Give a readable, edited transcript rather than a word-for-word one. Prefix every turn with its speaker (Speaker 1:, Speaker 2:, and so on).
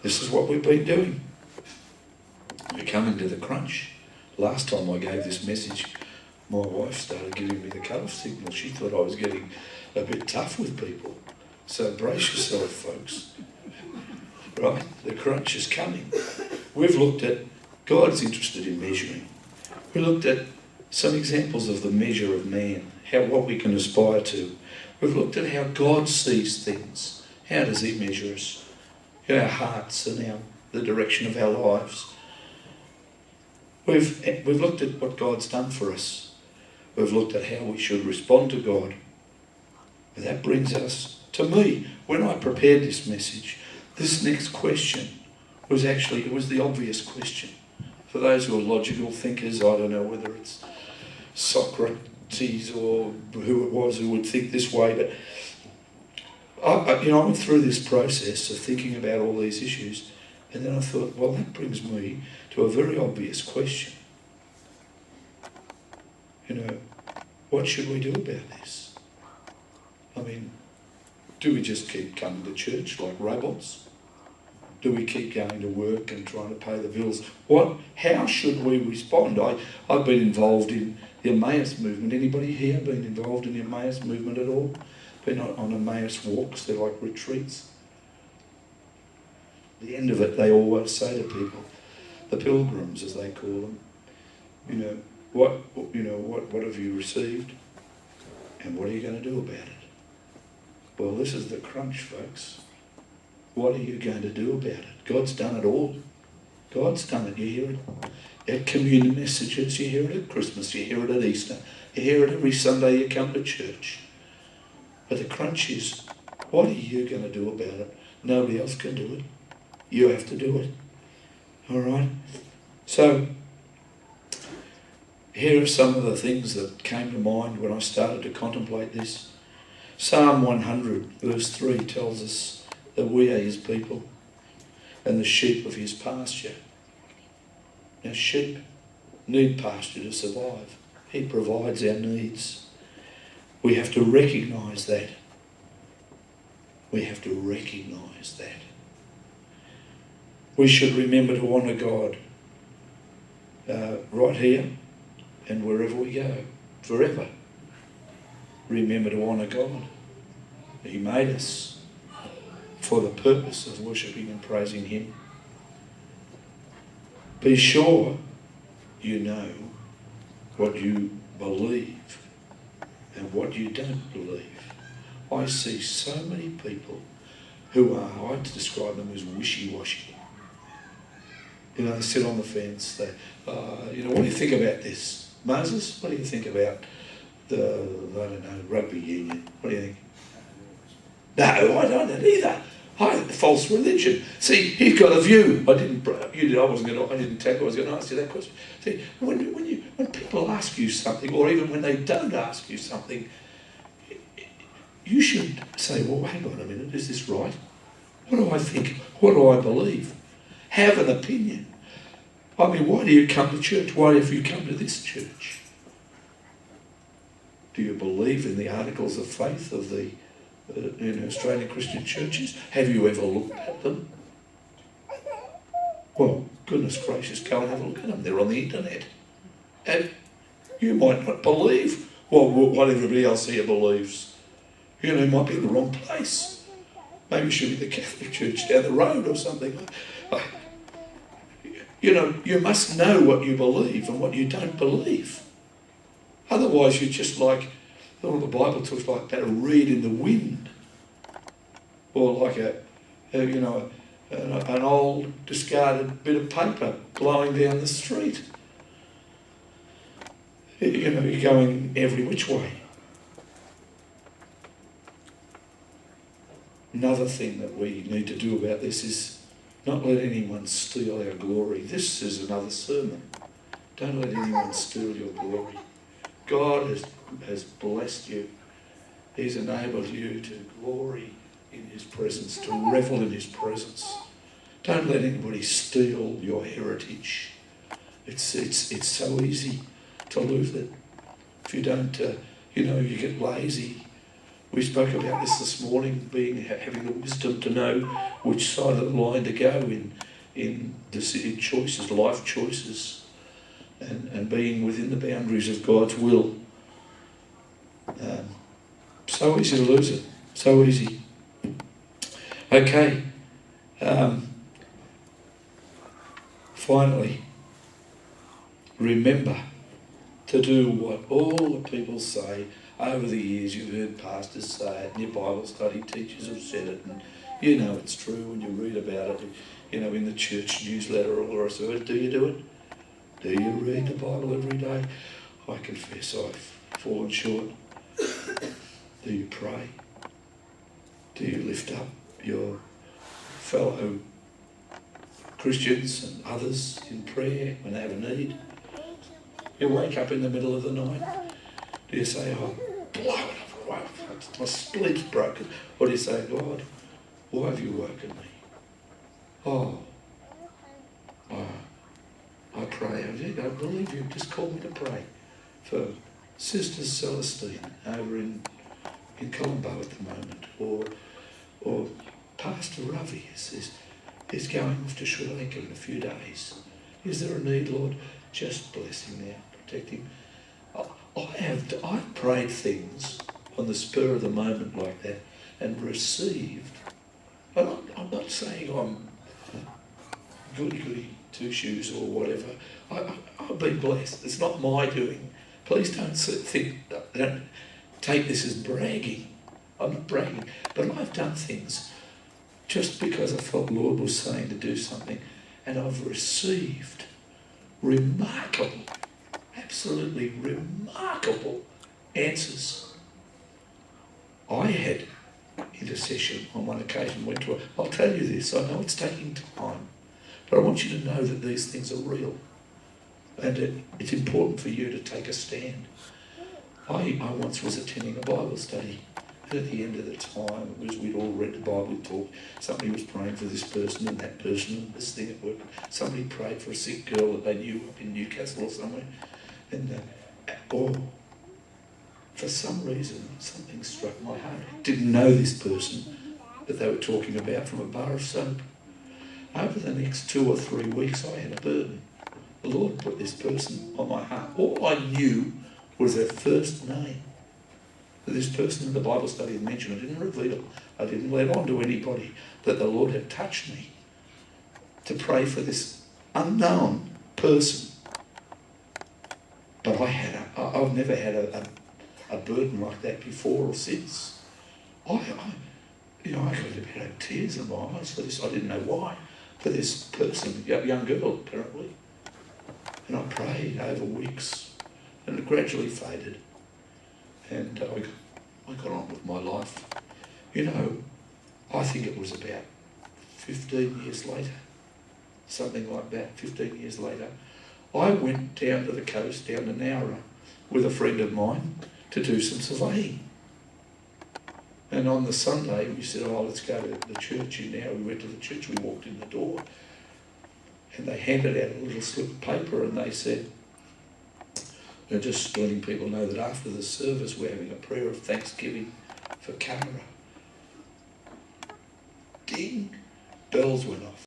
Speaker 1: This is what we've been doing. We're coming to the crunch. Last time I gave this message, my wife started giving me the colour signal. She thought I was getting a bit tough with people. So brace yourself, folks. Right? The crunch is coming. We've looked at, God's interested in measuring. We looked at some examples of the measure of man, what we can aspire to. We've looked at how God sees things. How does he measure us? Our hearts and the direction of our lives. We've looked at what God's done for us. We've looked at how we should respond to God. And that brings us to me. When I prepared this message, this next question was the obvious question. For those who are logical thinkers, I don't know whether it's Socrates or who it was who would think this way, but I went through this process of thinking about all these issues, and then I thought, well, that brings me to a very obvious question. What should we do about this? I mean, do we just keep coming to church like robots? Do we keep going to work and trying to pay the bills? How should we respond? I've been involved in the Emmaus movement. Anybody here been involved in the Emmaus movement at all? Been on Emmaus walks? They're like retreats. At the end of it, they always say to people, the pilgrims as they call them, what have you received, and what are you going to do about it? Well, this is the crunch, folks. What are you going to do about it? God's done it all. God's done it. You hear it at communion messages, you hear it at Christmas, you hear it at Easter, you hear it every Sunday you come to church. But the crunch is, what are you going to do about it? Nobody else can do it. You have to do it. All right? So, here are some of the things that came to mind when I started to contemplate this. Psalm 100, verse 3 tells us that we are his people and the sheep of his pasture. Now, sheep need pasture to survive. He provides our needs. We have to recognise that. We have to recognise that. We should remember to honour God right here and wherever we go, forever. Remember to honour God. He made us for the purpose of worshipping and praising him. Be sure you know what you believe and what you don't believe. I see so many people who are, I'd describe them as wishy-washy. They sit on the fence. What do you think about this? Moses, what do you think about rugby union? What do you think? No, I don't either. False religion. See, he's got a view. I didn't tell you I was going to ask you that question. See, when people ask you something, or even when they don't ask you something, you should say, well, hang on a minute, is this right? What do I think? What do I believe? Have an opinion. I mean, why do you come to church? Why have you come to this church? Do you believe in the articles of faith of the Australian Christian churches? Have you ever looked at them? Well, goodness gracious, go and have a look at them. They're on the internet. And you might not believe what everybody else here believes. You might be in the wrong place. Maybe you should be the Catholic Church down the road or something. You must know what you believe and what you don't believe. Otherwise, you're just like, the Bible talks like that, a reed in the wind. Or like an old discarded bit of paper blowing down the street. You're going every which way. Another thing that we need to do about this is not let anyone steal our glory. This is another sermon. Don't let anyone steal your glory. God has blessed you. He's enabled you to glory in his presence, to revel in his presence. Don't let anybody steal your heritage. It's so easy to lose it. If you don't, you get lazy. We spoke about this morning, having the wisdom to know which side of the line to go in choices, life choices, and being within the boundaries of God's will. So easy to lose it. So easy. Okay. Finally, remember to do what all the people say. Over the years you've heard pastors say it, and your Bible study teachers have said it, and you know it's true when you read about it, you know, in the church newsletter or all the rest of it. Do you do it? Do you read the Bible every day? I confess I've fallen short. Do you pray? Do you lift up your fellow Christians and others in prayer when they have a need? You wake up in the middle of the night. Do you say, oh, blow it up, my split's broken? Or do you say, God, why have you woken me? Oh, I pray. I believe you just called me to pray for Sister Celestine over in Colombo at the moment, or Pastor Ravi is going off to Sri Lanka in a few days. Is there a need, Lord? Just bless him now, protect him. I've prayed things on the spur of the moment like that and received. I'm not saying I'm goody two-shoes or whatever. I've been blessed. It's not my doing. Please don't take this as bragging. I'm not bragging, but I've done things just because I felt the Lord was saying to do something, and I've received remarkable, absolutely remarkable answers. I had intercession on one occasion, I'll tell you this, I know it's taking time, but I want you to know that these things are real, and it's important for you to take a stand. I once was attending a Bible study, and at the end of the time, we'd all read the Bible, we'd talked, somebody was praying for this person and that person and this thing at work. Somebody prayed for a sick girl that they knew up in Newcastle or somewhere. And for some reason, something struck my heart. Didn't know this person that they were talking about from a bar of soap. Over the next 2 or 3 weeks, I had a burden. The Lord put this person on my heart. All I knew was their first name. This person in the Bible study had mentioned, I didn't reveal, I didn't let on to anybody that the Lord had touched me to pray for this unknown person. But I've never had a burden like that before or since. I got about tears in my eyes for this. I didn't know why. For this person, a young girl apparently. And I prayed over weeks, and it gradually faded. And I got on with my life. You know, I think it was about 15 years later, something like that, 15 years later, I went down to the coast, down to Nowra, with a friend of mine to do some surveying. And on the Sunday, we said, let's go to the church in Nowra. We went to the church, we walked in the door, and they handed out a little slip of paper, and they said, they're just letting people know that after the service we're having a prayer of thanksgiving for Camera. Ding! Bells went off.